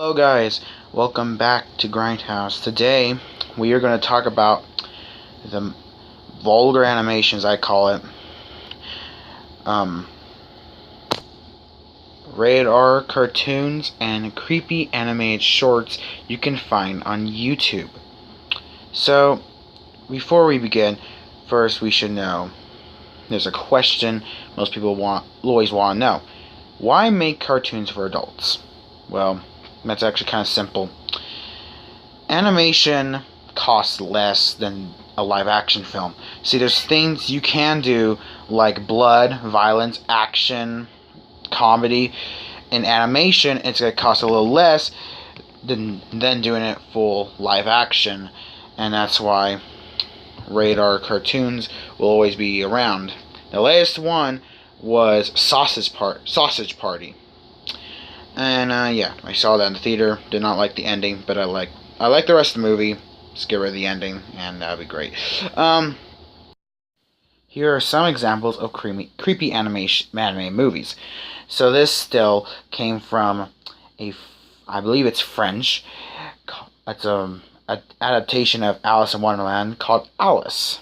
Hello guys, welcome back to Grindhouse. Today we are going to talk about the vulgar animations, I call it. Rated R cartoons and creepy animated shorts you can find on YouTube. So, before we begin, first we should know there's a question most people always want to know. Why make cartoons for adults? Well, that's actually kind of simple. Animation costs less than a live action film. See, there's things you can do like blood, violence, action, comedy. In animation, it's going to cost a little less than doing it full live action. And that's why rated R cartoons will always be around. The latest one was Sausage Party. And yeah, I saw that in the theater. Did not like the ending, but I like the rest of the movie. Just get rid of the ending, and that'd be great. Here are some examples of creepy anime movies. So this still came from I believe it's French. It's an adaptation of Alice in Wonderland called Alice.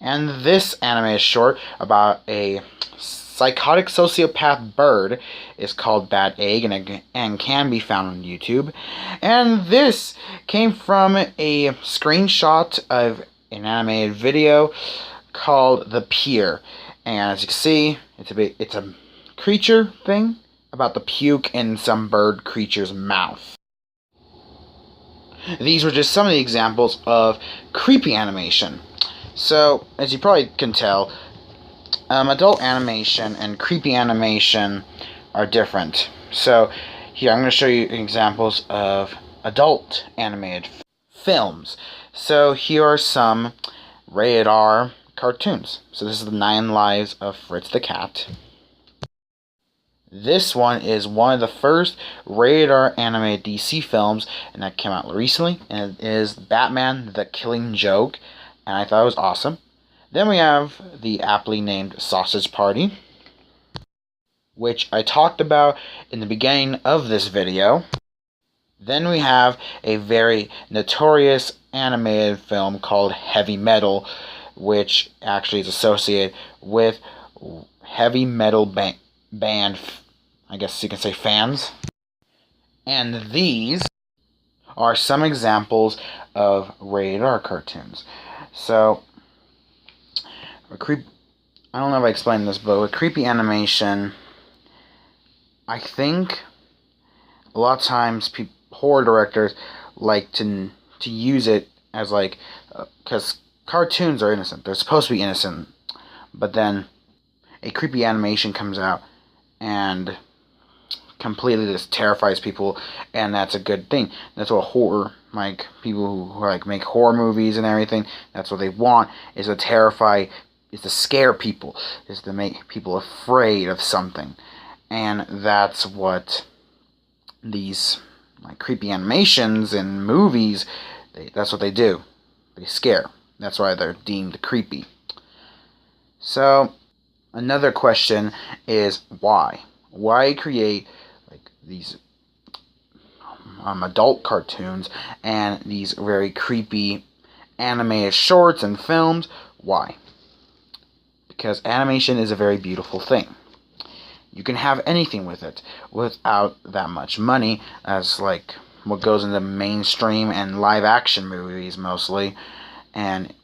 And this anime is short about a psychotic sociopath bird is called Bad Egg and can be found on YouTube. And this came from a screenshot of an animated video called The Pier. And as you can see, it's a creature thing about the puke in some bird creature's mouth. These were just some of the examples of creepy animation. So, as you probably can tell, adult animation and creepy animation are different. So here I'm going to show you examples of adult animated films. So here are some rated R cartoons. So this is the 9 Lives of Fritz the Cat. This one is one of the first rated R animated DC films, and that came out recently, and it is Batman the Killing Joke, and I thought it was awesome. Then we have the aptly named Sausage Party, which I talked about in the beginning of this video. Then we have a very notorious animated film called Heavy Metal, which actually is associated with heavy metal band, I guess you can say, fans. And these are some examples of rated R cartoons. So, I don't know if I explained this, but with creepy animation, I think a lot of times horror directors like to use it as because cartoons are innocent. They're supposed to be innocent, but then a creepy animation comes out and completely just terrifies people, and that's a good thing. That's what horror, people who make horror movies and everything, that's what they want, is to scare people, is to make people afraid of something. And that's what these creepy animations and movies, that's what they do. They scare. That's why they're deemed creepy. So, another question is why? Why create these adult cartoons and these very creepy animated shorts and films? Why? Because animation is a very beautiful thing. You can have anything with it without that much money, as what goes into mainstream and live action movies mostly, and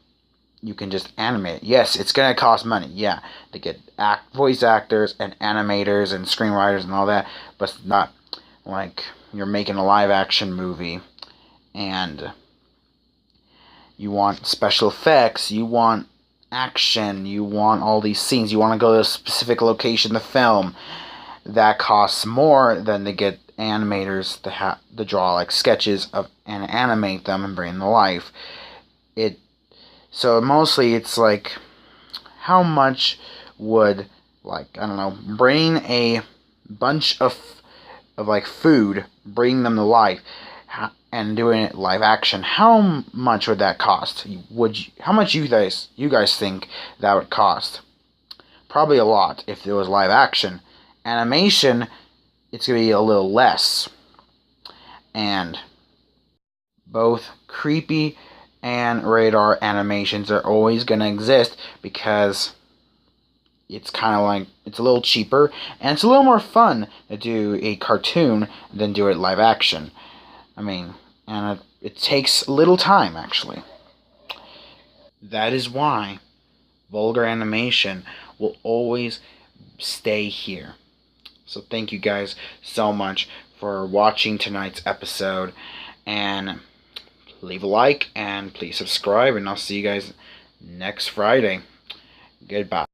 you can just animate it. Yes, it's going to cost money, yeah, to get voice actors and animators and screenwriters and all that, but it's not like you're making a live action movie and you want special effects, you want action, you want all these scenes, you want to go to a specific location to film. That costs more than to get animators to draw sketches of and animate them and bring them to life. So mostly it's how much would bring a bunch of food, bring them to life, and doing it live action, how much would that cost? How much you guys think that would cost? Probably a lot if it was live action. Animation it's going to be a little less. And both creepy and radar animations are always going to exist because it's kind of like, it's a little cheaper and it's a little more fun to do a cartoon than do it live action. I mean, and it takes little time, actually. That is why Vulgar Animation will always stay here. So thank you guys so much for watching tonight's episode, and leave a like and please subscribe, and I'll see you guys next Friday. Goodbye.